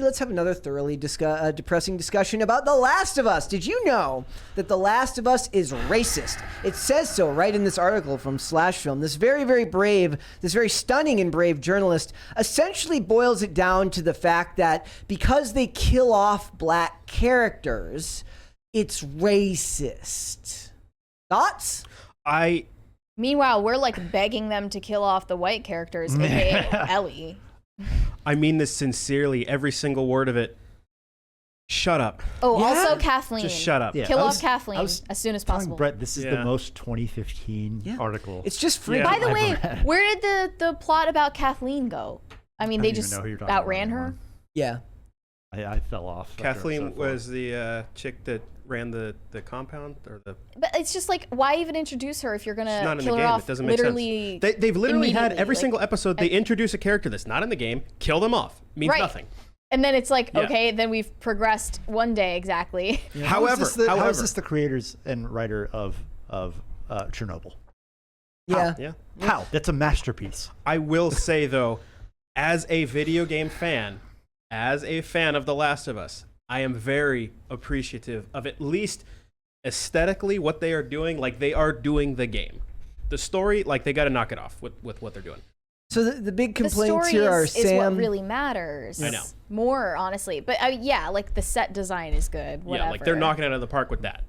let's have another thoroughly depressing discussion about The Last of Us. Did you know that The Last of Us is racist? It says so right in this article from Slash Film. This very, very brave, this very stunning and brave journalist essentially boils it down to the fact that because they kill off black characters, it's racist. Thoughts? Meanwhile, we're like begging them to kill off the white characters, aka Ellie. I mean this sincerely, every single word of it. Shut up. Oh, also Kathleen. Just shut up. Yeah, Kill off Kathleen as soon as telling possible. Brett, this is the most 2015 article. It's just free. By the way, where did the plot about Kathleen go? I mean, they just outran her. Yeah. I fell off. Kathleen was the chick that ran the compound or the. But it's just like, why even introduce her if you're gonna not in kill the her game. off? It doesn't make literally, sense. They've literally had every like, single episode. They introduce a character that's not in the game, kill them off. Means nothing. And then it's like, okay, then we've progressed one day exactly. Yeah. However, how is this the creators and writer of Chernobyl? Yeah. How? That's a masterpiece. I will say though, as a video game fan, as a fan of The Last of Us, I am very appreciative of at least aesthetically what they are doing. Like they are doing the game. The story, like they got to knock it off with what they're doing. So the big complaints the here are is Sam. what really matters. I know. More honestly, but yeah, like the set design is good. Whatever. Yeah, like they're knocking it out of the park with that.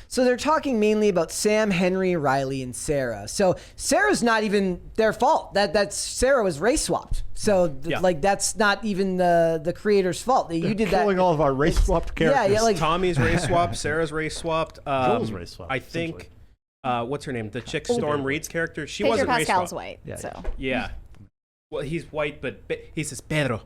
So they're talking mainly about Sam, Henry, Riley, and Sarah. So Sarah's not even their fault. That's Sarah was race swapped. So like that's not even the creator's fault. You did that. Killing all of our race swapped characters. Yeah, like Tommy's race swapped, Sarah's race swapped, Joel's race swapped. I think. What's her name? The chick Storm Reed's character. She Pedro wasn't race Pascal's swapped. white. Yeah, So Yeah. Well, he's white, but he says Pedro.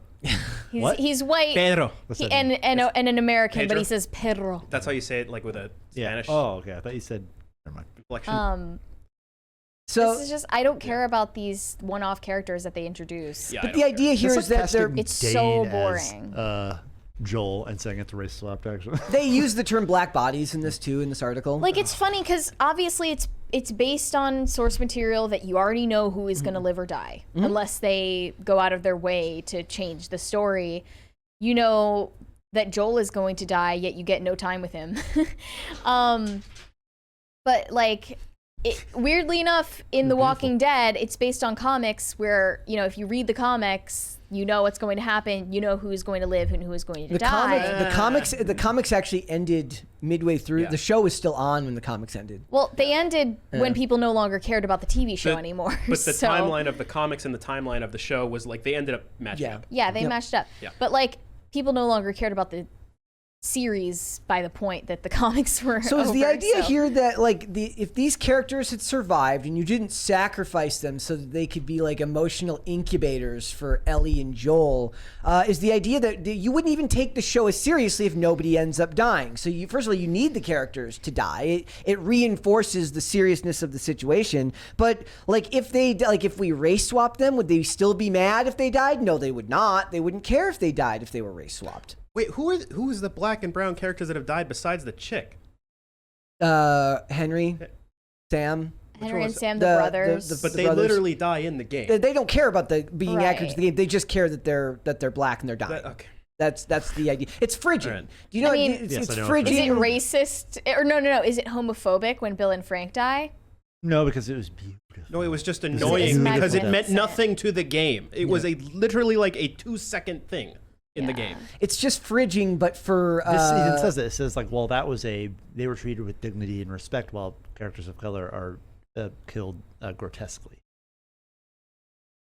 he's white. Pedro. And an American, Pedro? but he says Pedro. That's how you say it, like with a Spanish Oh, okay. I thought you said. Never mind. inflection. so. This is just, I don't care about these one-off characters that they introduce. Yeah, But the idea here is that they're It's so Dane boring. As, Joel and saying it's a race swapped actually. they use the term black bodies in this too in this article. Like, it's funny because obviously it's based on source material that you already know who is going to live or die, unless they go out of their way to change the story. You know that Joel is going to die, yet you get no time with him. But like, weirdly enough, in The Walking Dead, it's based on comics where, you know, if you read the comics, you know what's going to happen. You know who is going to live and who is going to die. The comics actually ended midway through. Yeah. The show was still on when the comics ended. Well, they ended when people no longer cared about the TV show anymore. But the so, timeline of the comics and the timeline of the show was like they ended up matching up. Yeah, they matched up. Yeah. But like, people no longer cared about the series by the point that the comics were So is the over, idea so- here that like if these characters had survived and you didn't sacrifice them so that they could be like emotional incubators for Ellie and Joel, is the idea that you wouldn't even take the show as seriously if nobody ends up dying? So first of all, you need the characters to die. It reinforces the seriousness of the situation. But like if we race swap them, would they still be mad if they died? No, they would not. They wouldn't care if they died if they were race swapped. Wait, who is the black and brown characters that have died besides the chick? Henry, Sam. Henry and Sam, the brothers. But they brothers. literally die in the game. They don't care about the being Right. accurate to the game. They just care that they're black and they're dying. Okay. That's the idea. It's frigid. Right. Do you know? I mean, it's Yes, I know. frigid. Is it racist? Or no. Is it homophobic when Bill and Frank die? No, because it was beautiful. No, it was just It's annoying because it meant magnificent. nothing to the game. It was literally like a 2-second thing in the game. It's just fridging, but for This even says it. It says like, well, they were treated with dignity and respect, while characters of color are killed grotesquely.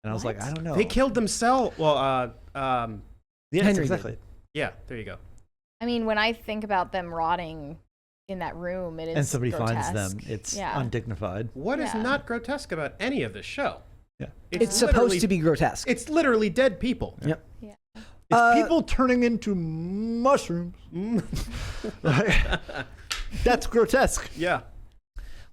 And I was like, I don't know. They killed themselves. Well, Yes, Henry exactly. yeah, there you go. I mean, when I think about them rotting in that room, it is And somebody grotesque. finds them. It's Yeah. undignified. What is Yeah. not grotesque about any of this show? Yeah. it's supposed to be grotesque. It's literally dead people. Yep. Yeah. It's people turning into mushrooms. That's grotesque. Yeah.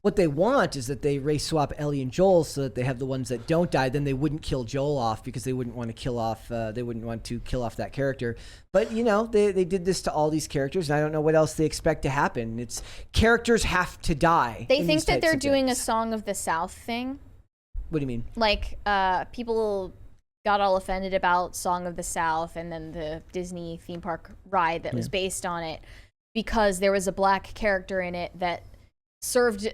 What they want is that they race swap Ellie and Joel so that they have the ones that don't die. Then they wouldn't kill Joel off because they wouldn't want to kill off. They wouldn't want to kill off that character. But you know, they did this to all these characters, and I don't know what else they expect to happen. It's characters have to die. They in think these that types they're of doing a things. Song of the South thing. What do you mean? Like, people got all offended about Song of the South and then the Disney theme park ride that was based on it because there was a black character in it that served,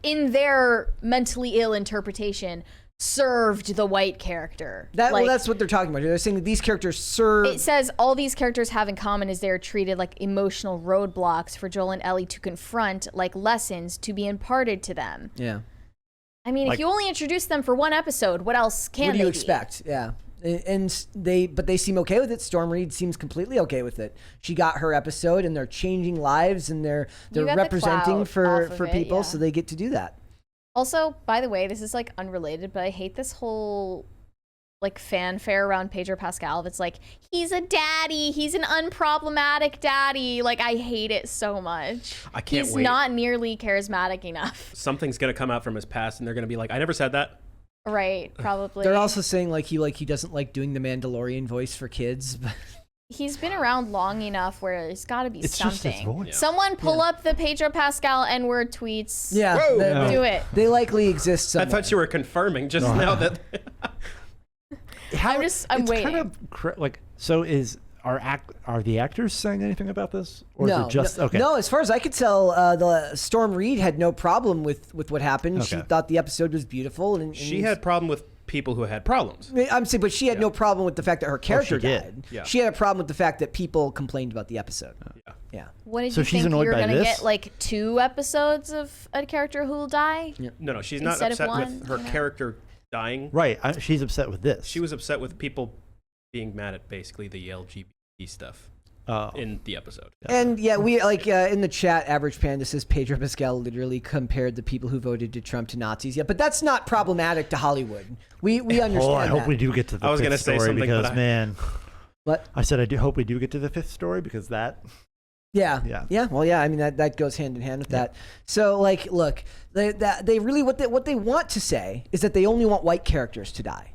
in their mentally ill interpretation, served the white character. That's what they're talking about. They're saying that these characters serve. It says all these characters have in common is they're treated like emotional roadblocks for Joel and Ellie to confront, like lessons to be imparted to them. Yeah. I mean, if you only introduce them for one episode, what else can What do you they expect? Yeah. And they seem okay with it. Storm Reed seems completely okay with it. She got her episode, and they're changing lives, and they're You got the representing clout for off of it, people, yeah. so they get to do that. Also, by the way, this is like unrelated, but I hate this whole like fanfare around Pedro Pascal. That's like, he's a daddy. He's an unproblematic daddy. Like, I hate it so much. I can't He's wait. not nearly charismatic enough. Something's gonna come out from his past, and they're gonna be like, "I never said that." Right, probably. They're also saying he doesn't like doing the Mandalorian voice for kids. He's been around long enough where there's got to be It's just his something. voice. Yeah. Someone pull up the Pedro Pascal N-word tweets. Yeah, Whoa! Do it. They likely exist somewhere. I thought you were confirming just now that. I'm it's waiting. kind of so are the actors saying anything about this, or no, is it just no, okay? No, as far as I could tell, the Storm Reed had no problem with what happened. She Okay. thought the episode was beautiful, and She had problem with people who had problems. I'm saying, but she had no problem with the fact that her character did. died. Yeah. She had a problem with the fact that people complained about the episode. Yeah. Yeah. What did So you she's think annoyed you were by gonna this? get? Like 2 episodes of a character who will die? No, she's not Instead of upset one, with her you know? character dying. Right, she's upset with this. She was upset with people being mad at basically the LGBT stuff in the episode. And yeah, we in the chat, Average Panda says Pedro Pascal literally compared the people who voted to Trump to Nazis. Yeah, but that's not problematic to Hollywood. We understand. Oh, I hope that. we do get to the I was fifth gonna say story something, because but man, But I said I do hope we do get to the 5th story because that. yeah, Yeah. Well, yeah. I mean that goes hand in hand with that. So look, they really what they want to say is that they only want white characters to die.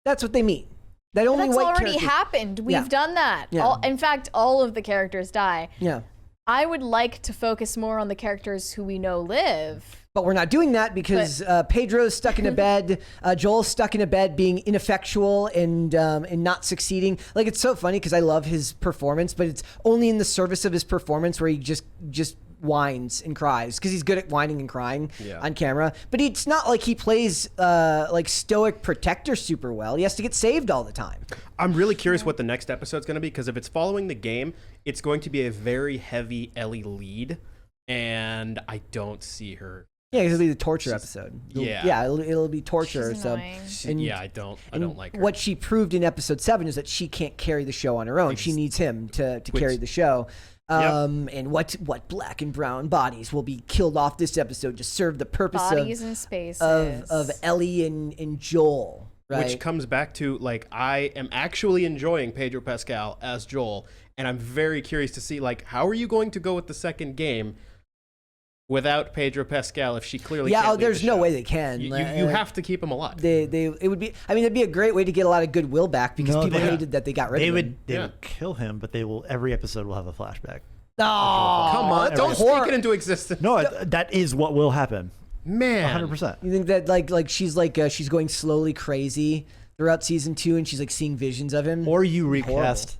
That's what they mean. That only That's white already characters. happened. We've Yeah. done that. Yeah. In fact, all of the characters die. Yeah. I would like to focus more on the characters who we know live. But we're not doing that because Pedro's stuck in a bed. Joel's stuck in a bed, being ineffectual and not succeeding. Like, it's so funny because I love his performance, but it's only in the service of his performance where he just whines and cries because he's good at whining and crying on camera. But it's not like he plays like stoic protector super well. He has to get saved all the time. I'm really curious what the next episode's going to be because if it's following the game, it's going to be a very heavy Ellie lead, and I don't see her. Yeah, it'll be the torture episode. Yeah. It'll be torture. She's So, annoying. and Yeah, I don't like her. What she proved in episode 7 is that she can't carry the show on her own. She needs him to carry the show. And what black and brown bodies will be killed off this episode to serve the purpose Bodies and spaces. of Ellie and Joel, right? Which comes back to, like, I am actually enjoying Pedro Pascal as Joel, and I'm very curious to see, like, how are you going to go with the second game without Pedro Pascal if she clearly can't lead there's the no show? way they can. You have to keep him alive. It would be. I mean, it'd be a great way to get a lot of goodwill back because No, people they- hated that they got rid of him. They would kill him, but every episode will have a flashback. Oh, Come on, don't speak it into existence. No, that is what will happen. Man. 100%. You think that she's going slowly crazy throughout season 2 and she's like seeing visions of him? Or you recast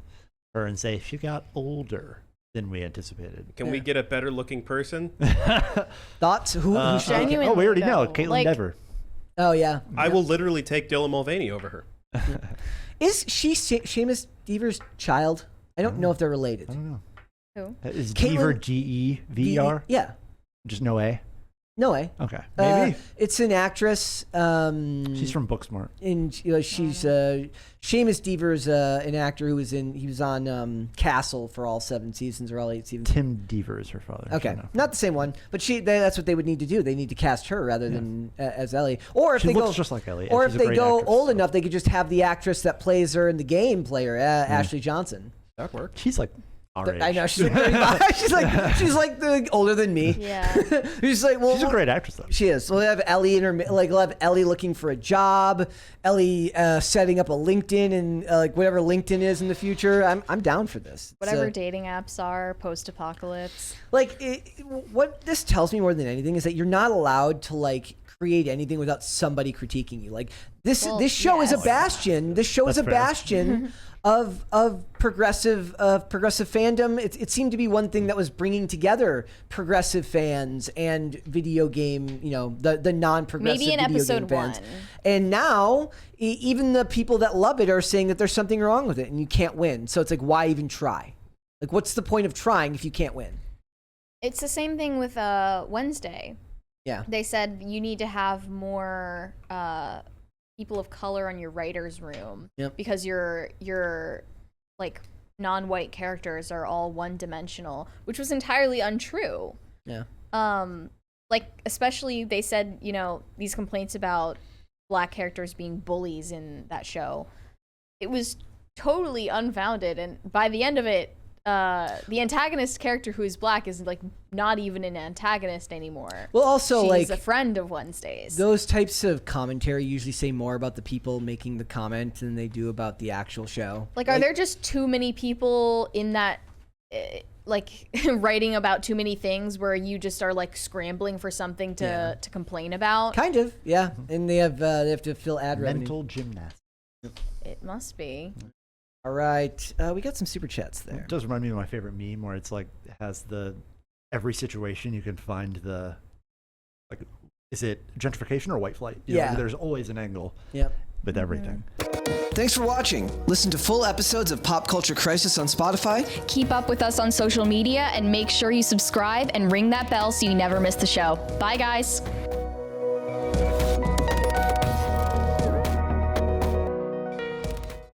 her and say she got older than we anticipated. Can we get a better looking person? Thoughts? Who should they get? Genuinely, Oh, we already know. though, Caitlin like, Dever. Oh yeah. I will literally take Dylan Mulvaney over her. Is she Seamus Deaver's child? I don't know if they're related. I don't know. Who? Is Caitlin- Dever Gever? Yeah. Just no A? No way. Okay. Maybe. It's an actress. She's from Booksmart. And she's Seamus Deaver's an actor who he was on Castle for all 7 seasons or all 8 seasons. Tim Dever is her father. Okay, So no. not the same one, but that's what they would need to do. They need to cast her rather than as Ellie. Or if She they looks go just like Ellie, and or if she's a they great go actress, old so. enough, they could just have the actress that plays her in the game play her, Ashley Johnson. That worked. She's like our age. I know she's like 35. she's like older than me. Yeah. She's like, well, She's a great actress, though. She is. We'll have Ellie in her we'll have Ellie looking for a job, Ellie setting up a LinkedIn and whatever LinkedIn is in the future. I'm down for this. Whatever So, dating apps are post-apocalypse. what this tells me more than anything is that you're not allowed to create anything without somebody critiquing you. Like this show is a yes. bastion. This show is a That's fair. bastion of progressive fandom. It seemed to be one thing that was bringing together progressive fans and video game, the non-progressive Maybe in video episode game fans. 1. And now even the people that love it are saying that there's something wrong with it and you can't win. So it's like, why even try? Like, what's the point of trying if you can't win? It's the same thing with Wednesday. Yeah. They said you need to have more people of color on your writer's room. Yep. Because your like non-white characters are all one-dimensional, which was entirely untrue. Yeah. Like especially they said, these complaints about black characters being bullies in that show. It was totally unfounded, and by the end of it, the antagonist character who is black is like not even an antagonist anymore. Well, also she's a friend of Wednesday's. Those types of commentary usually say more about the people making the comment than they do about the actual show. Like, are there just too many people in that, writing about too many things where you just are like scrambling for something to complain about? Kind of, yeah. And they have to fill ad revenue. Mental gymnastics. It must be. All right, we got some super chats there. It does remind me of my favorite meme where it's like it has every situation you can find is it gentrification or white flight? Yeah. There's always an angle Yep. with everything. Thanks for watching. Listen to full episodes of Pop Culture Crisis on Spotify. Keep up with us on social media and make sure you subscribe and ring that bell so you never miss the show. Bye, guys.